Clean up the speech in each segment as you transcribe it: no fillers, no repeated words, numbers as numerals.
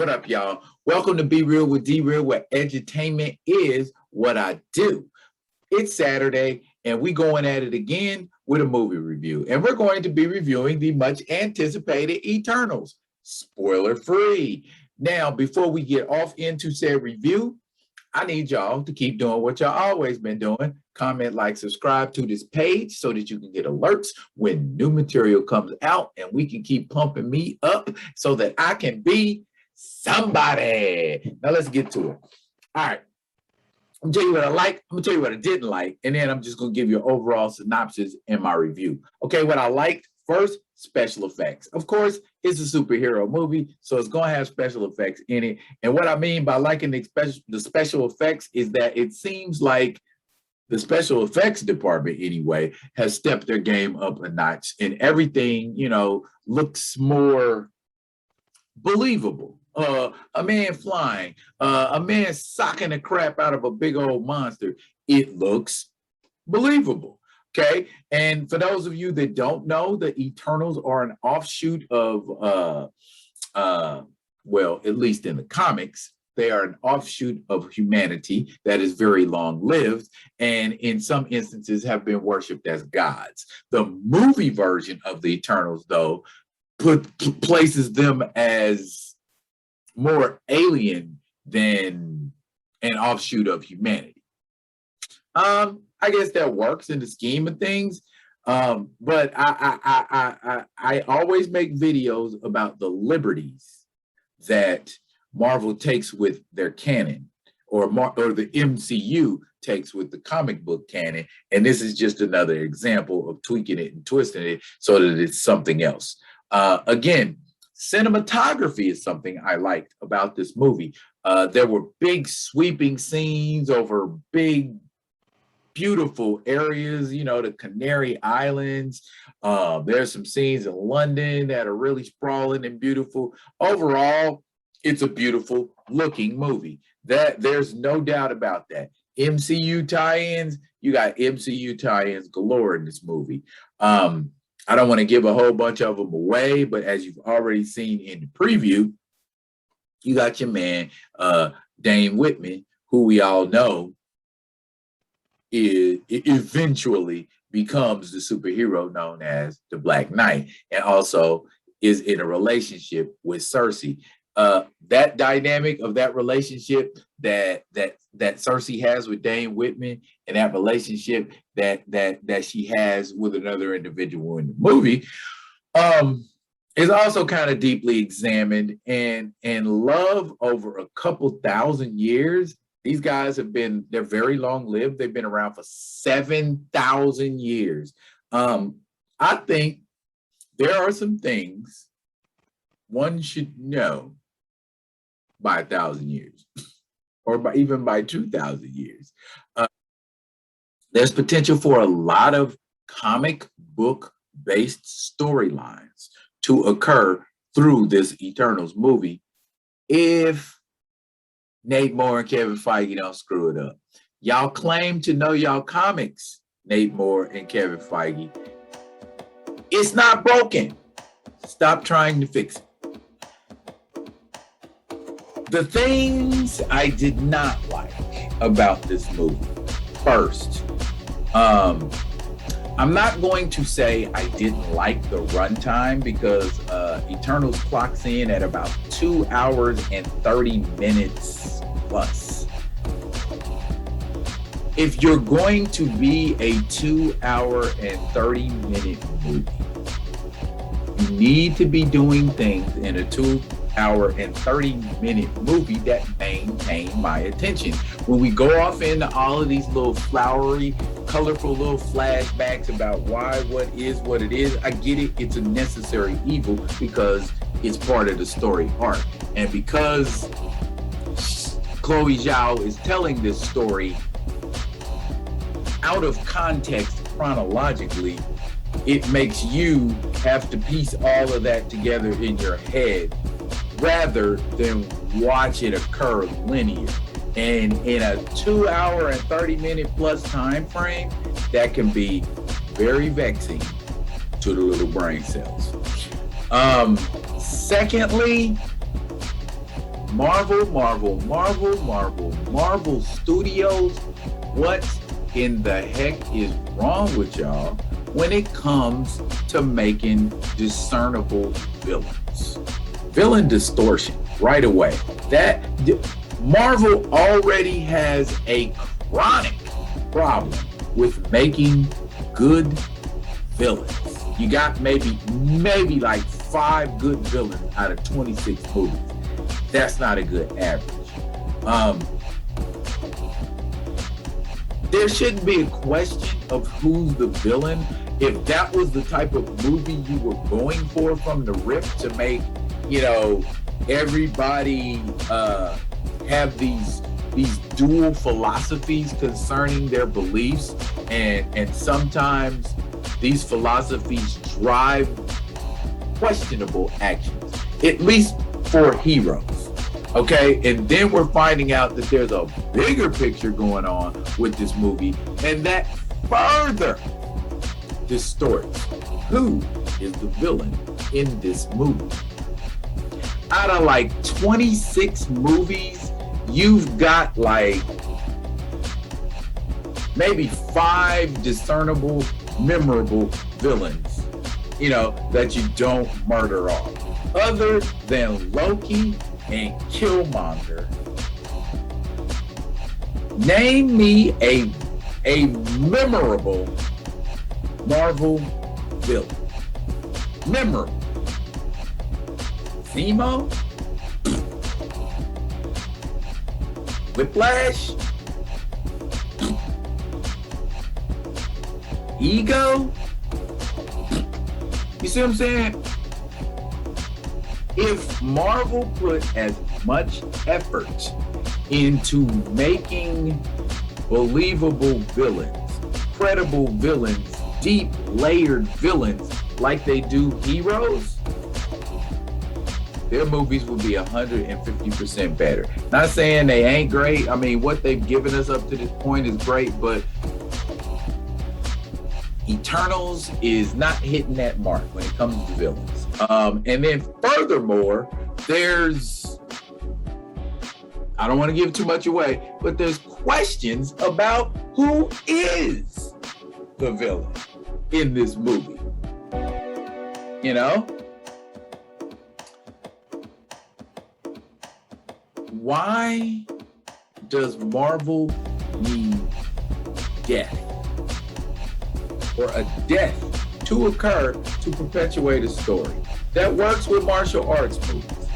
What up, y'all? Welcome to Be Real with D-Real, where edutainment is what I do. It's Saturday, and we're going at it again with a movie review. And we're going to be reviewing the much anticipated Eternals, spoiler free. Now, before we get off into said review, I need y'all to keep doing what y'all always been doing. Comment, like, subscribe to this page so that you can get alerts when new material comes out, and we can keep pumping me up so that I can be somebody. Now let's get to it. All right. I'm gonna tell you what I like. I'm gonna tell you what I didn't like, and then I'm just gonna give you an overall synopsis in my review. Okay, what I liked first, special effects. Of course, it's a superhero movie, so it's gonna have special effects in it. And what I mean by liking the special effects is that it seems like the special effects department, anyway, has stepped their game up a notch, and everything, looks more believable. A man flying, a man socking the crap out of a big old monster. It looks believable. Okay. And for those of you that don't know, the Eternals are an offshoot of, well, at least in the comics, they are an offshoot of humanity that is very long-lived and in some instances have been worshipped as gods. The movie version of the Eternals, though, places them as more alien than an offshoot of humanity. I guess that works in the scheme of things. But I always make videos about the liberties that Marvel takes with their canon, or the MCU takes with the comic book canon. And this is just another example of tweaking it and twisting it so that it's something else. Again, cinematography is something I liked about this movie. There were big sweeping scenes over big, beautiful areas, the Canary Islands. There's some scenes in London that are really sprawling and beautiful. Overall, it's a beautiful looking movie. There's no doubt about that. MCU tie-ins, you got MCU tie-ins galore in this movie. I don't want to give a whole bunch of them away, but as you've already seen in the preview, you got your man, Dane Whitman, who we all know eventually becomes the superhero known as the Black Knight, and also is in a relationship with Cersei. That dynamic of that relationship that Cersei has with Dane Whitman, and that relationship that she has with another individual in the movie, is also kind of deeply examined and love over a couple thousand years. These guys they're very long lived. They've been around for 7,000 years. I think there are some things one should know by 1,000 years, or even by 2,000 years. There's potential for a lot of comic book based storylines to occur through this Eternals movie if Nate Moore and Kevin Feige don't screw it up. Y'all claim to know y'all comics, Nate Moore and Kevin Feige. It's not broken. Stop trying to fix it. The things I did not like about this movie. First, I'm not going to say I didn't like the runtime, because Eternals clocks in at about 2 hours and 30 minutes plus. If you're going to be a 2 hour and 30 minute movie, you need to be doing things in a 2 hour and 30 minute movie that maintain my attention. When we go off into all of these little flowery, colorful little flashbacks about why what it is, I get it. It's a necessary evil because it's part of the story arc. And because Chloe Zhao is telling this story out of context chronologically, it makes you have to piece all of that together in your head rather than watch it occur linear. And in a 2 hour and 30 minute plus time frame, that can be very vexing to the little brain cells. Secondly, Marvel Studios, what in the heck is wrong with y'all when it comes to making discernible villains? Villain distortion right away. That Marvel already has a chronic problem with making good villains. You got maybe like 5 good villains out of 26 movies. That's not a good average. There shouldn't be a question of who's the villain. If that was the type of movie you were going for from the rip, to make, everybody have these dual philosophies concerning their beliefs, and sometimes these philosophies drive questionable actions, at least for heroes. Okay, and then we're finding out that there's a bigger picture going on with this movie, and that further distorts who is the villain in this movie. Out of like 26 movies, you've got like maybe 5 discernible, memorable villains, that you don't murder off. Other than Loki and Killmonger, name me a memorable Marvel villain. Memorable. Zemo? Whiplash? Ego? You see what I'm saying? If Marvel put as much effort into making believable villains, credible villains, deep layered villains like they do heroes, their movies will be 150% better. Not saying they ain't great. I mean, what they've given us up to this point is great, but Eternals is not hitting that mark when it comes to villains. And then furthermore, I don't want to give too much away, but there's questions about who is the villain in this movie. Why does Marvel need death, or a death to occur to perpetuate a story? That works with martial arts movies,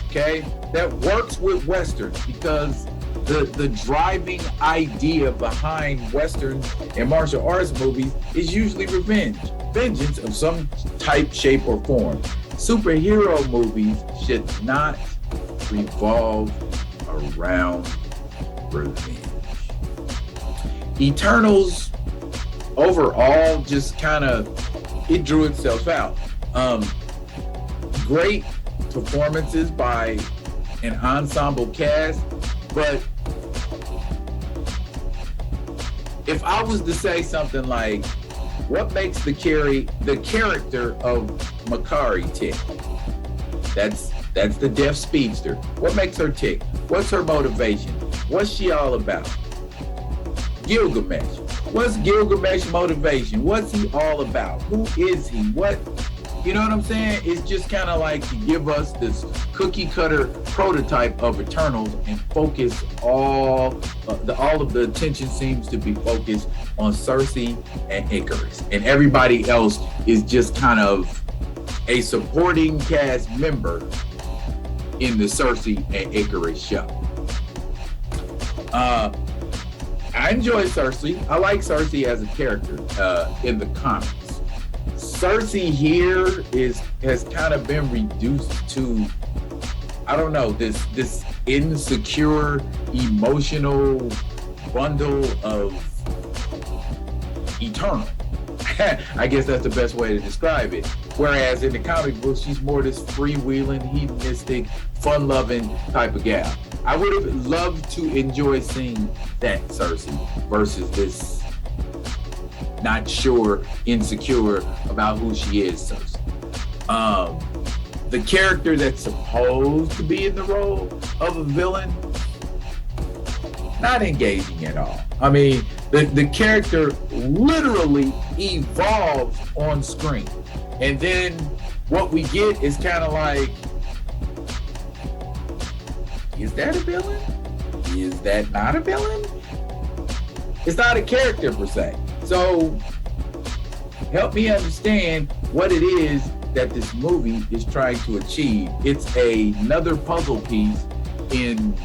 okay? That works with Westerns, because the driving idea behind Westerns and martial arts movies is usually vengeance of some type, shape, or form. Superhero movies should not revolve around revenge. Eternals overall just it drew itself out. Great performances by an ensemble cast, but if I was to say something like, what makes the character of Makari tick? That's the deaf speedster. What makes her tick? What's her motivation? What's she all about? Gilgamesh. What's Gilgamesh's motivation? What's he all about? Who is he? You know what I'm saying? It's just kind of like to give us this cookie cutter prototype of Eternals and focus all of the attention seems to be focused on Cersei and Icarus, and everybody else is just kind of a supporting cast member in the Cersei and Icarus show. I enjoy Cersei. I like Cersei as a character in the comics. Cersei here has kind of been reduced to, I don't know, this insecure, emotional bundle of Eternal. I guess that's the best way to describe it. Whereas in the comic books, she's more this freewheeling, hedonistic, fun-loving type of gal. I would have loved to enjoy seeing that Cersei versus this not sure, insecure about who she is Cersei. the character that's supposed to be in the role of a villain, not engaging at all. I mean, the character literally evolves on screen. And then what we get is kind of like, is that a villain? Is that not a villain? It's not a character per se. So help me understand what it is that this movie is trying to achieve. It's another puzzle piece in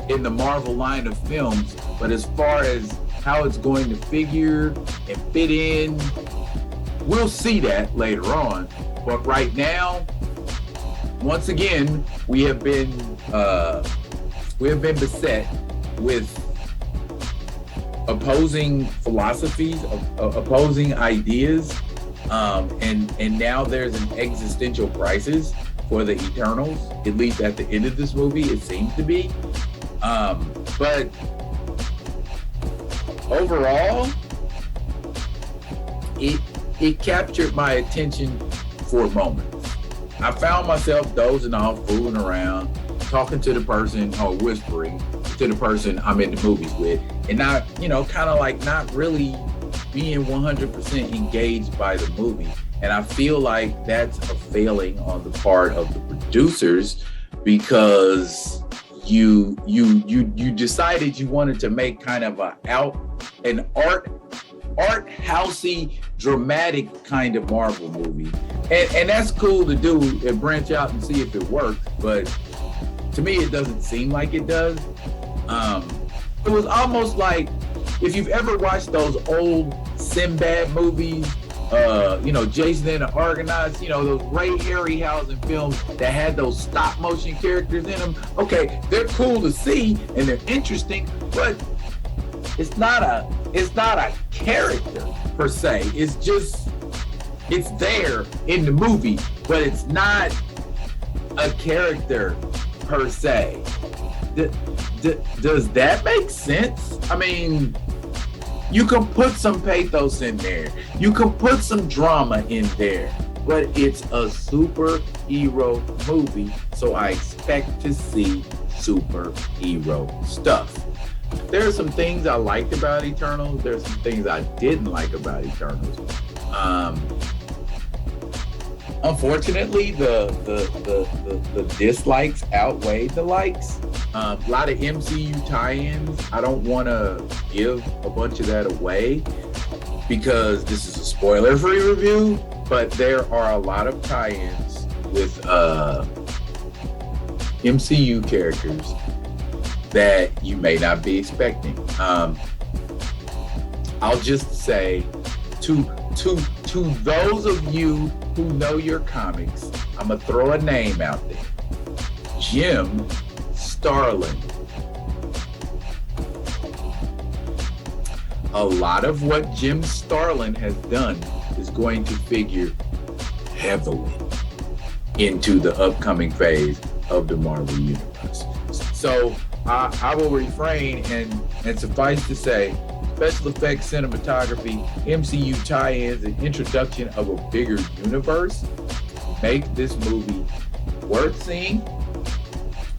the Marvel line of films, but as far as how it's going to figure and fit in, we'll see that later on. But right now, once again, we have been beset with opposing philosophies, opposing ideas, and now there's an existential crisis for the Eternals, at least at the end of this movie, it seems to be. But overall, it captured my attention for moments. I found myself dozing off, fooling around, talking to the person or whispering to the person I'm in the movies with, and not, kind of like not really being 100% engaged by the movie. And I feel like that's a failing on the part of the producers, because you decided you wanted to make kind of an art housey, dramatic kind of Marvel movie, and that's cool to do and branch out and see if it works. But to me, it doesn't seem like it does. It was almost like, if you've ever watched those old Sinbad movies, Jason and the Argonauts, those Ray Harryhausen films that had those stop motion characters in them. Okay, they're cool to see and they're interesting, but it's not a character per se. It's there in the movie, but it's not a character per se. Does that make sense? I mean, you can put some pathos in there. You can put some drama in there, but it's a superhero movie, so I expect to see superhero stuff. There are some things I liked about Eternals. There's some things I didn't like about Eternals. Unfortunately, the dislikes outweighed the likes. A lot of MCU tie-ins. I don't want to give a bunch of that away because this is a spoiler-free review, but there are a lot of tie-ins with MCU characters that you may not be expecting. I'll just say to those of you who know your comics, I'm gonna throw a name out there. Jim Starlin. A lot of what Jim Starlin has done is going to figure heavily into the upcoming phase of the Marvel Universe. So I will refrain and suffice to say, special effects, cinematography, MCU tie-ins, and introduction of a bigger universe make this movie worth seeing.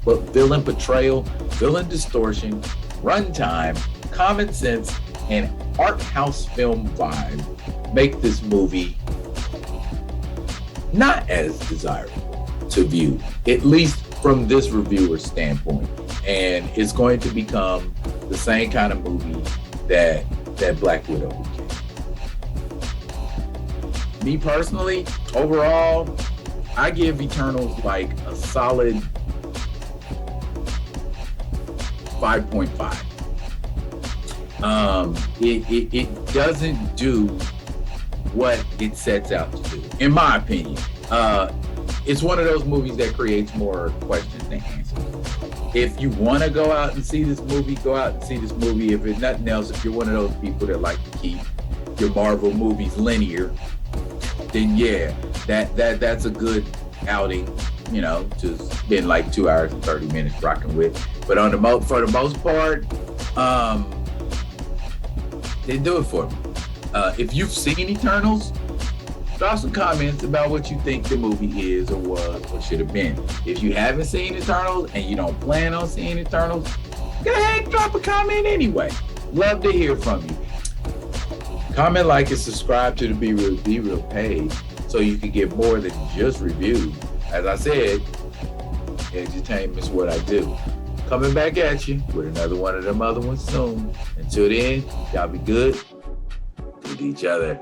But villain portrayal, villain distortion, runtime, common sense, and art house film vibe make this movie not as desirable to view, at least from this reviewer's standpoint. And it's going to become the same kind of movie that Black Widow became. Me personally, overall, I give Eternals like a solid 5.5. It doesn't do what it sets out to do, in my opinion. It's one of those movies that creates more questions than answers. If you want to go out and see this movie, go out and see this movie. If it's nothing else, if you're one of those people that like to keep your Marvel movies linear, then yeah, that's a good outing, to spend like 2 hours and 30 minutes rocking with. But for the most part, didn't do it for me. If you've seen Eternals, Drop some comments about what you think the movie is or was or should have been. If you haven't seen Eternals and you don't plan on seeing Eternals, go ahead and drop a comment anyway. Love to hear from you. Comment, like, and subscribe to the Be Real page so you can get more than just reviews. As I said, entertainment's what I do. Coming back at you with another one of them other ones soon. Until then, y'all be good with each other.